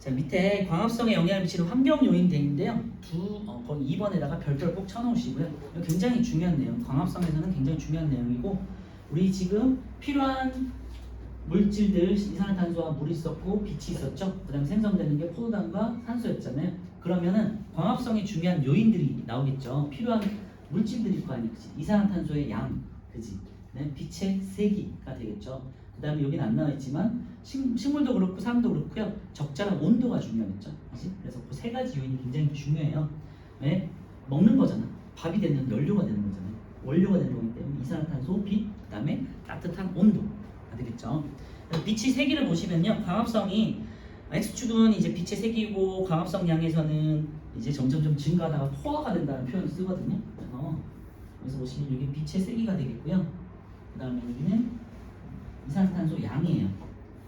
자, 밑에 광합성에 영향을 미치는 환경 요인 돼 있는데요. 거기 2번에다가 별도로 꼭 쳐놓으시고요. 이거 굉장히 중요한 내용. 광합성에서는 굉장히 중요한 내용이고, 우리 지금 필요한 물질들, 이산화탄소와 물이 있었고 빛이 있었죠. 그다음에 생성되는 게 포도당과 산소였잖아요. 그러면은 광합성에 중요한 요인들이 나오겠죠. 필요한 물질들일 거 아니야, 그치? 이산화탄소의 양, 그지? 네, 빛의 세기가 되겠죠. 그다음에 여기는 안 나와 있지만 식물도 그렇고 사람도 그렇고요. 적절한 온도가 중요하겠죠. 그치? 그래서 그 세 가지 요인이 굉장히 중요해요. 왜? 먹는 거잖아. 밥이 되는 연료가 되는 거잖아요. 원료가 되는 거기 때문에 이산화탄소, 빛, 그다음에 따뜻한 온도가 되겠죠. 빛의 세기를 보시면요, 광합성이 X축은 이제 빛의 세기고 광합성 양에서는 이제 점점점 증가하다가 포화가 된다는 표현을 쓰거든요. 그래서 보시면 여기 빛의 세기가 되겠고요. 그 다음에 여기는 이산탄소 양이에요.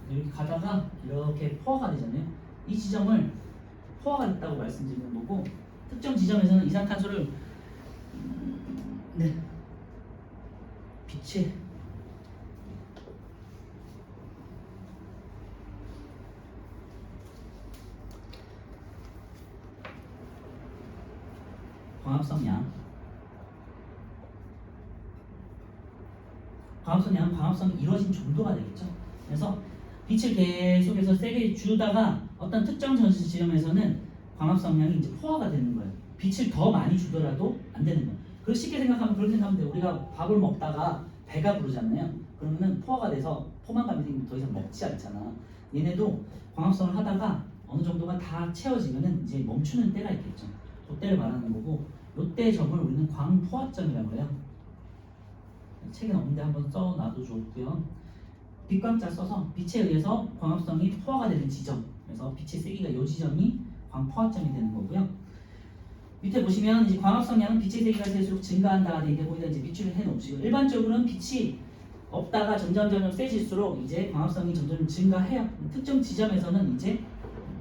이렇게 가다가 이렇게 포화가 되잖아요. 이 지점을 포화가 됐다고 말씀드리는 거고, 특정 지점에서는 이산탄소를 네, 빛의 광합성 양, 광합성이 이루어진 정도가 되겠죠. 그래서 빛을 계속해서 세게 주다가 어떤 특정 지점에서는 광합성량이 이제 포화가 되는 거예요. 빛을 더 많이 주더라도 안 되는 거예요. 그 쉽게 생각하면 그렇게 생각하면 돼요. 우리가 밥을 먹다가 배가 부르잖아요. 그러면은 포화가 돼서 포만감이 생기면 더 이상 먹지 않잖아. 얘네도 광합성을 하다가 어느 정도가 다 채워지면은 이제 멈추는 때가 있겠죠. 그때를 말하는 거고, 요때 점을 우리는 광포화점이라고 해요. 책에 없는데 한번 써놔도 좋고요. 빛광자 써서 빛에 의해서 광합성이 포화가 되는 지점, 그래서 빛의 세기가 이 지점이 광포화점이 되는 거고요. 밑에 보시면 이제 광합성 양은 빛의 세기가 세수록 증가한다가 되는데 거기다 이제 밑줄을 해놓으시고, 일반적으로는 빛이 없다가 점점 세질수록 이제 광합성이 점점 증가해요. 특정 지점에서는 이제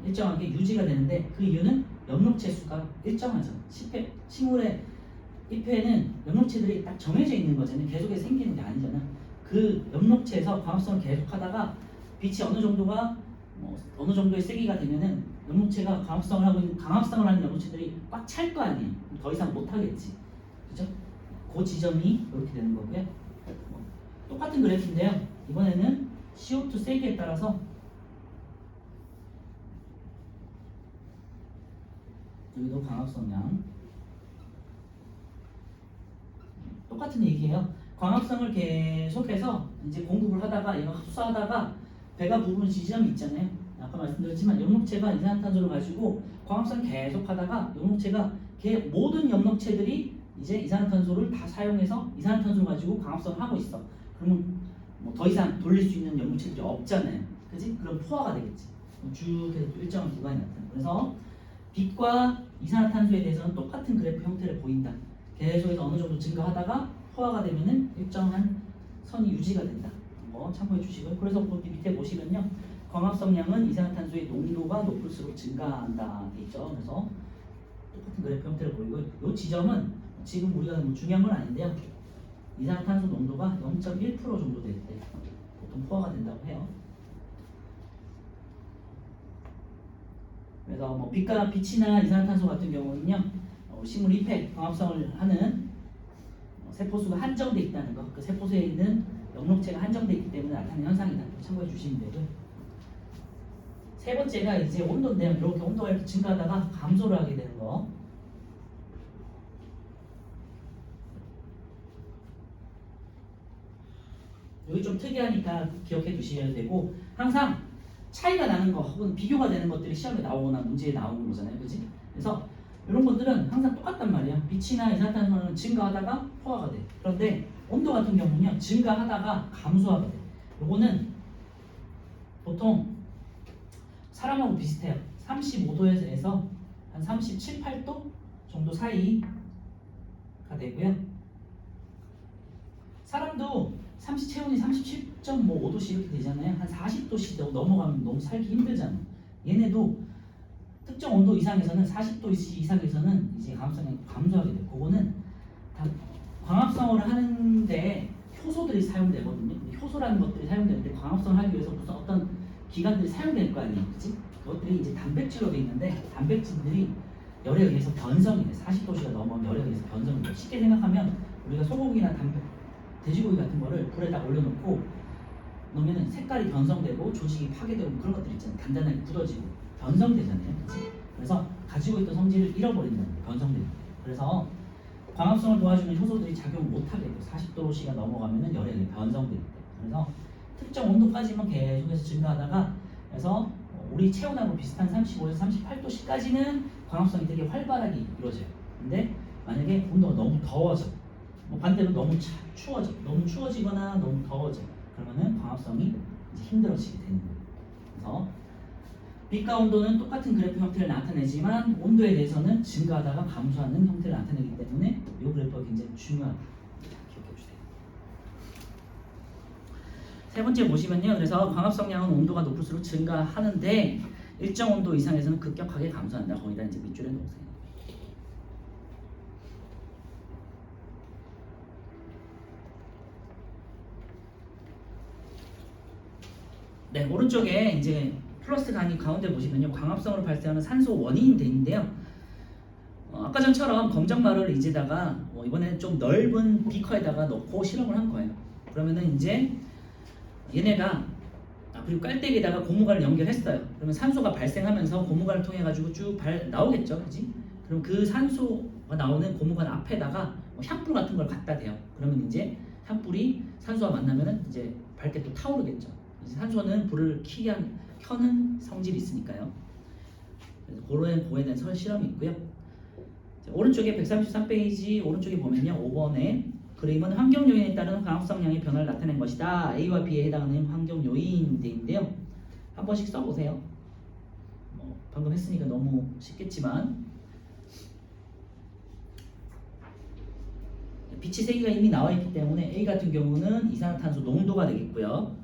일정하게 유지가 되는데, 그 이유는 엽록체 수가 일정하죠. 식물의 잎에는 엽록체들이 딱 정해져 있는 거잖아요. 계속해서 생기는 게 아니잖아. 그 엽록체에서 광합성을 계속하다가 빛이 어느 정도가 어느 정도의 세기가 되면은 엽록체가 광합성을 하는 엽록체들이 꽉 찰 거 아니에요. 더 이상 못 하겠지, 그죠? 그 지점이 이렇게 되는 거고요. 똑같은 그래프인데요. 이번에는 CO2 세기에 따라서 여기도 광합성량 똑같은 얘기예요. 광합성을 계속해서 이제 공급을 하다가 얘가 흡수하다가 배가 부르는 지점이 있잖아요. 아까 말씀드렸지만 엽록체가 이산화탄소를 가지고 광합성 계속하다가 엽록체가 모든 엽록체들이 이제 이산화탄소를 다 사용해서 이산화탄소를 가지고 광합성을 하고 있어. 그러면 뭐 더 이상 돌릴 수 있는 엽록체들이 없잖아요. 그지? 그럼 포화가 되겠지. 쭉 해서 일정한 기관이 나타나. 그래서 빛과 이산화탄소에 대해서는 똑같은 그래프 형태를 보인다. 계속해서 어느 정도 증가하다가 포화가 되면은 일정한 선이 유지가 된다. 참고해 주시고요. 그래서 밑에 보시면요, 광합성량은 이산화탄소의 농도가 높을수록 증가한다 돼 있죠. 그래서 똑같은 그래프 형태를 보이고, 이 지점은 지금 우리가 중요한 건 아닌데요. 이산화탄소 농도가 0.1% 정도 될 때 보통 포화가 된다고 해요. 그래서 빛이나 이산화탄소 같은 경우는요, 식물 잎에 광합성을 하는 세포수가 한정돼 있다는 거, 그 세포수에 있는 엽록체가 한정돼 있기 때문에 나타나는 현상이다. 참고해 주시면 되고요. 세 번째가 이제 온도인데요. 이렇게 온도가 이렇게 증가하다가 감소를 하게 되는 거. 여기 좀 특이하니까 기억해 두셔야 되고, 항상 차이가 나는 거 혹은 비교가 되는 것들이 시험에 나오거나 문제에 나오는 거잖아요. 그지? 그래서 이런 것들은 항상 똑같단 말이에요. 빛이나 이산화탄소는 증가하다가 포화가 돼. 그런데 온도 같은 경우는요, 증가하다가 감소하게 돼. 요거는 보통 사람하고 비슷해요. 35도에서 한 37, 8도 정도 사이가 되고요. 사람도 체온이 37.5도씩 이렇게 되잖아요. 한 40도씩 넘어가면 너무 살기 힘들잖아요. 얘네도 특정 온도 이상에서는 40도 이상에서는 이제 광합성이 감소하게 돼요. 그거는 다 광합성을 하는데 효소들이 사용되거든요. 효소라는 것들이 사용되는데 광합성을 하기 위해서 무슨 어떤 기관들이 사용될 거 아니에요, 그렇지? 그것들이 이제 단백질로 돼 있는데 단백질들이 열에 의해서 변성이 돼. 40도씨가 넘으면 열에 의해서 변성이 돼. 쉽게 생각하면 우리가 소고기나 돼지고기 같은 거를 불에다 올려놓고 놓으면 색깔이 변성되고 조직이 파괴되고 그런 것들 있잖아요. 단단하게 굳어지고 변성되잖아요. 그치? 그래서 가지고 있던 성질을 잃어버린다는 거예요. 변성되는 거예요. 그래서 광합성을 도와주는 효소들이 작용을 못하게 돼요. 40도씨가 넘어가면 열에 의해 변성되기 때문에. 그래서 특정 온도까지만 계속해서 증가하다가 그래서 우리 체온하고 비슷한 35에서 38도씨까지는 광합성이 되게 활발하게 이루어져요. 근데 만약에 온도가 너무 더워져, 반대로 너무 추워져, 너무 추워지거나 너무 더워져, 그러면은 광합성이 이제 힘들어지게 되는 거예요. 그래서 빛과 온도는 똑같은 그래프 형태를 나타내지만 온도에 대해서는 증가하다가 감소하는 형태를 나타내기 때문에 이 그래프가 굉장히 중요하다. 기억해 주세요. 세 번째 보시면요. 그래서 광합성량은 온도가 높을수록 증가하는데 일정 온도 이상에서는 급격하게 감소한다. 거기다 이제 밑줄에 놓으세요. 네, 오른쪽에 이제 플러스 강의 가운데 보시면요. 광합성으로 발생하는 산소 원인인 데인데요. 아까 전처럼 검정말을 이제다가 이번에는 좀 넓은 비커에다가 넣고 실험을 한 거예요. 그러면은 이제 얘네가 그리고 깔때기에다가 고무관을 연결했어요. 그러면 산소가 발생하면서 고무관을 통해 가지고 쭉 나오겠죠, 그지? 그럼 그 산소가 나오는 고무관 앞에다가 향불 같은 걸 갖다 대요. 그러면 이제 향불이 산소와 만나면은 이제 밝게 또 타오르겠죠. 산소는 불을 켜는 성질이 있으니까요. 그래서 그거에 대한 실험이 있고요. 자, 오른쪽에 133페이지 오른쪽에 보면요. 5번에 그림은 환경 요인에 따른 광합성량의 변화를 나타낸 것이다. A와 B에 해당하는 환경 요인인데요. 한 번씩 써보세요. 방금 했으니까 너무 쉽겠지만 빛의 세기가 이미 나와 있기 때문에 A 같은 경우는 이산화탄소 농도가 되겠고요.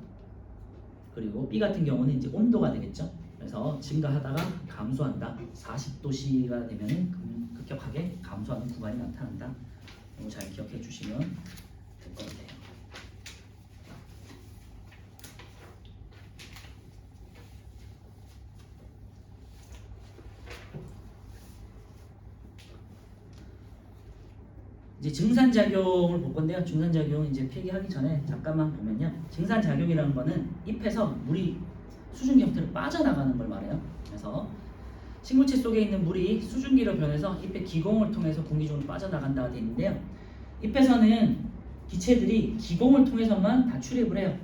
그리고 B 같은 경우는 이제 온도가 되겠죠. 그래서 증가하다가 감소한다. 40도씨가 되면 급격하게 감소하는 구간이 나타난다. 이거 잘 기억해 주시면 될 것 같아요. 이제 증산작용을 볼 건데요. 증산작용 이제 필기하기 전에 잠깐만 보면요. 증산작용이라는 거는 잎에서 물이 수증기 형태로 빠져나가는 걸 말해요. 그래서 식물체 속에 있는 물이 수증기로 변해서 잎의 기공을 통해서 공기 중으로 빠져나간다고 되어 있는데요. 잎에서는 기체들이 기공을 통해서만 다 출입을 해요.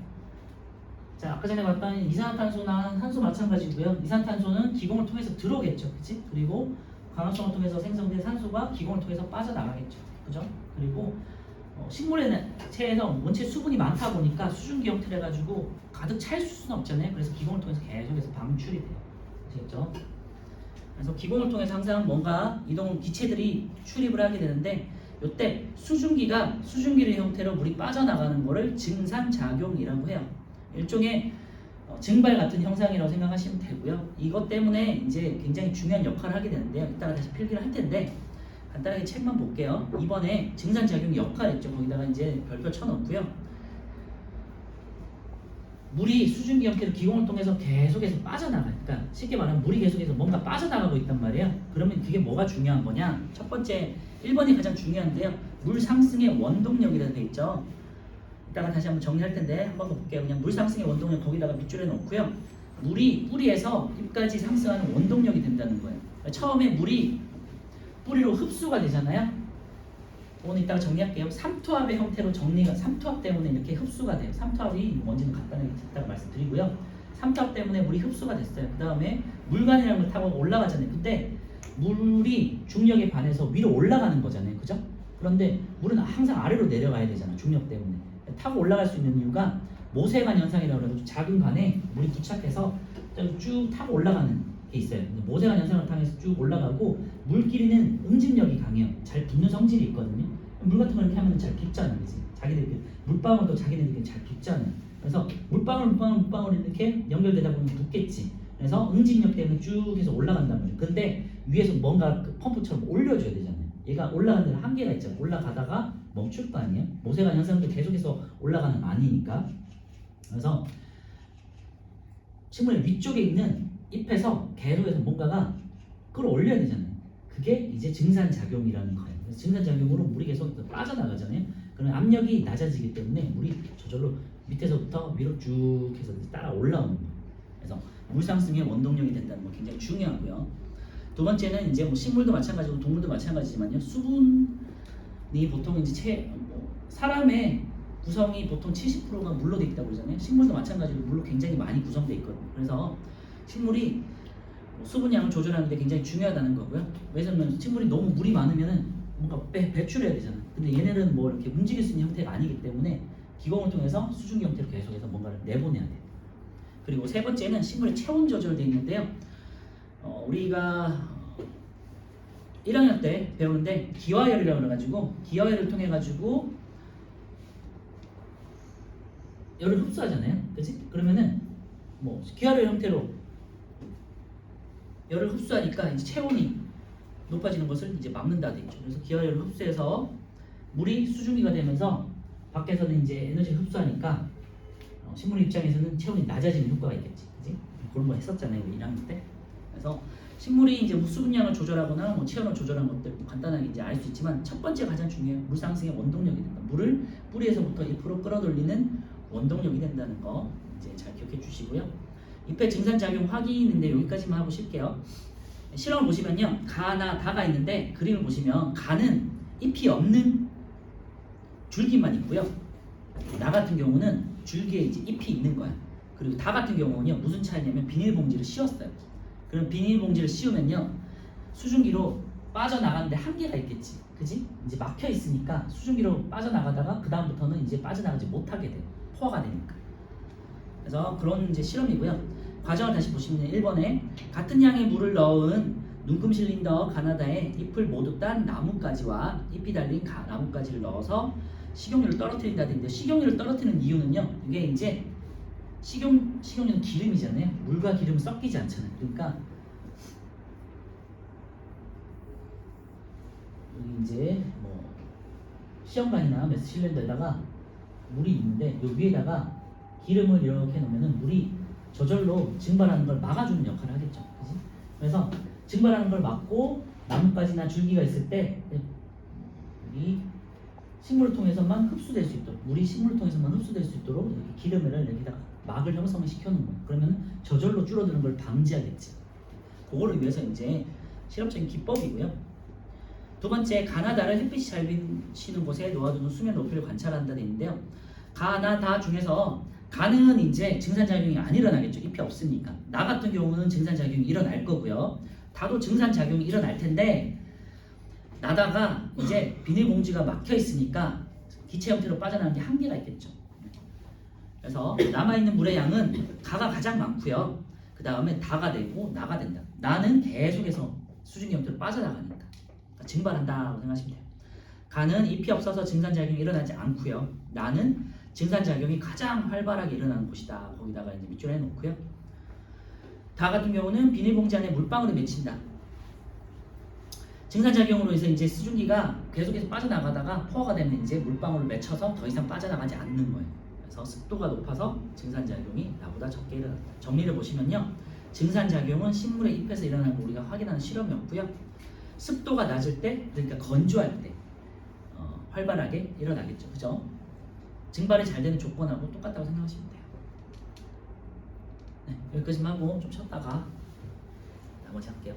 자, 아까 전에 봤던 이산화탄소나 산소 마찬가지고요. 이산화탄소는 기공을 통해서 들어오겠죠, 그치? 그리고 광합성을 통해서 생성된 산소가 기공을 통해서 빠져나가겠죠, 그죠? 그리고 식물의 체에서 원체 수분이 많다 보니까 수증기 형태를 해가지고 가득 찰 수는 없잖아요. 그래서 기공을 통해서 계속해서 방출이 돼요. 아시겠죠? 그래서 기공을 통해서 항상 뭔가 기체들이 출입을 하게 되는데 이때 수증기의 형태로 물이 빠져나가는 것을 증산작용이라고 해요. 일종의 증발 같은 형상이라고 생각하시면 되고요. 이것 때문에 이제 굉장히 중요한 역할을 하게 되는데요. 이따가 다시 필기를 할 텐데 간단하게 책만 볼게요. 이번에 증산작용 역할 있죠. 거기다가 이제 별표 쳐놓고요. 물이 수증기 형태로 기공을 통해서 계속해서 빠져나가요. 그러니까 쉽게 말하면 물이 계속해서 뭔가 빠져나가고 있단 말이에요. 그러면 그게 뭐가 중요한 거냐? 첫 번째 1번이 가장 중요한데요. 물 상승의 원동력이라고 돼 있죠. 이따가 다시 한번 정리할 텐데 한번 더 볼게요. 그냥 물 상승의 원동력 거기다가 밑줄에 놓고요. 물이 뿌리에서 잎까지 상승하는 원동력이 된다는 거예요. 처음에 물이 뿌리로 흡수가 되잖아요. 오늘 이따가 정리할게요. 삼투압의 형태로 삼투압 때문에 이렇게 흡수가 돼요. 삼투압이 뭔지는 간단하게 이따가 말씀드리고요. 삼투압 때문에 물이 흡수가 됐어요. 그 다음에 물관이라는 걸 타고 올라가잖아요. 근데 물이 중력에 반해서 위로 올라가는 거잖아요. 그죠? 그런데 물은 항상 아래로 내려가야 되잖아. 중력 때문에. 타고 올라갈 수 있는 이유가 모세관 현상이라고 해서 작은 관에 물이 부착해서 쭉 타고 올라가는 게 있어요. 모세관 현상을 통해서 쭉 올라가고 물끼리는 응집력이 강해요. 잘 붙는 성질이 있거든요. 물 같은 걸 이렇게 하면 잘 붙잖아요. 그치? 자기들끼리 물방울도 자기들끼리 잘 붙잖아요. 그래서 물방울 이렇게 연결되다 보면 붙겠지. 그래서 응집력 때문에 쭉 해서 올라간단 말이에요. 근데 위에서 뭔가 그 펌프처럼 올려줘야 되잖아요. 얘가 올라가는 데는 한계가 있잖아요. 올라가다가 멈출 거 아니에요. 모세관 현상도 계속해서 올라가는 거 아니니까. 그래서 식물의 위쪽에 있는 잎에서 계속해서 뭔가가 끌어올려야 되잖아요. 그게 이제 증산작용이라는 거예요. 그래서 증산작용으로 물이 계속 빠져나가잖아요. 그러면 압력이 낮아지기 때문에 물이 저절로 밑에서부터 위로 쭉 해서 따라 올라오는 거예요. 그래서 물 상승의 원동력이 된다는 거 굉장히 중요하고요. 두 번째는 이제 뭐 식물도 마찬가지고 동물도 마찬가지지만요. 수분이 보통 이제 사람의 구성이 보통 70%가 물로 돼 있다고 그러잖아요. 식물도 마찬가지로 물로 굉장히 많이 구성돼 있거든요. 그래서 식물이 수분량을 조절하는 데 굉장히 중요하다는 거고요. 왜냐면 식물이 너무 물이 많으면은 뭔가 배출해야 되잖아요. 근데 얘네는 뭐 이렇게 움직일 수 있는 형태가 아니기 때문에 기공을 통해서 수증기 형태로 계속해서 뭔가를 내보내야 돼요. 그리고 세 번째는 식물의 체온 조절돼 있는데요. 우리가 1학년 때 배우는데 기화열이라고 그래가지고 기화열을 통해 가지고 열을 흡수하잖아요. 그치? 그러면은 뭐 기화열 형태로 열을 흡수하니까 이제 체온이 높아지는 것을 이제 막는다 돼 있죠. 그래서 기화열을 흡수해서 물이 수증기가 되면서 밖에서는 이제 에너지를 흡수하니까 식물 입장에서는 체온이 낮아지는 효과가 있겠지. 그지? 그런 거 했었잖아요. 우리 1학년 때. 그래서 식물이 이제 수분량을 조절하거나 뭐 체온을 조절하는 것들 간단하게 이제 알 수 있지만 첫 번째 가장 중요해요. 물 상승의 원동력이 된다. 물을 뿌리에서부터 잎으로 끌어돌리는 원동력이 된다는 거 이제 잘 기억해 주시고요. 잎의 증산작용 확인인데 여기까지만 하고 쉴게요. 실험을 보시면요. 가나 다가 있는데 그림을 보시면 가는 잎이 없는 줄기만 있고요. 나 같은 경우는 줄기에 이제 잎이 있는 거야. 그리고 다 같은 경우는요. 무슨 차이냐면 비닐봉지를 씌웠어요. 그럼 비닐봉지를 씌우면요. 수증기로 빠져나가는데 한계가 있겠지. 그지? 이제 막혀 있으니까 수증기로 빠져나가다가 그 다음부터는 이제 빠져나가지 못하게 돼요. 포화가 되니까. 그래서 그런 이제 실험이고요. 과정을 다시 보시면 1번에 같은 양의 물을 넣은 눈금 실린더 가나다에 잎을 모두 딴 나뭇가지와 잎이 달린 나뭇가지를 넣어서 식용유를 떨어뜨린다 되는데 식용유를 떨어뜨리는 이유는요. 이게 이제 식용유는 기름이잖아요. 물과 기름은 섞이지 않잖아요. 그러니까 여기 이제 뭐 시험관이나 메스실린더에다가 물이 있는데 요 위에다가 기름을 이렇게 넣으면은 물이 저절로 증발하는 걸 막아주는 역할을 하겠죠. 그지? 그래서 증발하는 걸 막고 나뭇가지나 줄기가 있을 때 이 식물을 통해서만 흡수될 수 있도록 물이 식물을 통해서만 흡수될 수 있도록 이렇게 기름을 여기다가 막을 형성을 시켜놓은 거예요. 그러면 저절로 줄어드는 걸 방지하겠지. 그거를 위해서 이제 실험적인 기법이고요. 두 번째, 가나다를 햇빛이 잘 비치는 곳에 놓아두는 수면 높이를 관찰한다 돼 있는데요. 가나다 중에서 가는 이제 증산작용이 안 일어나겠죠. 잎이 없으니까. 나 같은 경우는 증산작용이 일어날 거고요. 다도 증산작용이 일어날 텐데 나다가 이제 비닐봉지가 막혀 있으니까 기체 형태로 빠져나가는 게 한계가 있겠죠. 그래서 남아있는 물의 양은 가가 가장 많고요. 그 다음에 다가 되고 나가 된다. 나는 계속해서 수증기 형태로 빠져나가니까 증발한다고 생각하시면 돼요. 가는 잎이 없어서 증산작용이 일어나지 않고요. 나는 증산작용이 가장 활발하게 일어나는 곳이다. 거기다가 이제 밑줄 해놓고요. 다 같은 경우는 비닐봉지 안에 물방울이 맺힌다. 증산작용으로 해서 이제 수증기가 계속해서 빠져나가다가 포화가 되면 이제 물방울을 맺혀서 더 이상 빠져나가지 않는 거예요. 그래서 습도가 높아서 증산작용이 나보다 적게 일어난다. 정리를 보시면요. 증산작용은 식물의 잎에서 일어나는 거 우리가 확인하는 실험이었고요. 습도가 낮을 때, 그러니까 건조할 때 활발하게 일어나겠죠. 그죠? 증발이 잘 되는 조건하고 똑같다고 생각하시면 돼요. 네, 여기까지만 하고 좀 쉬었다가 나머지 할게요.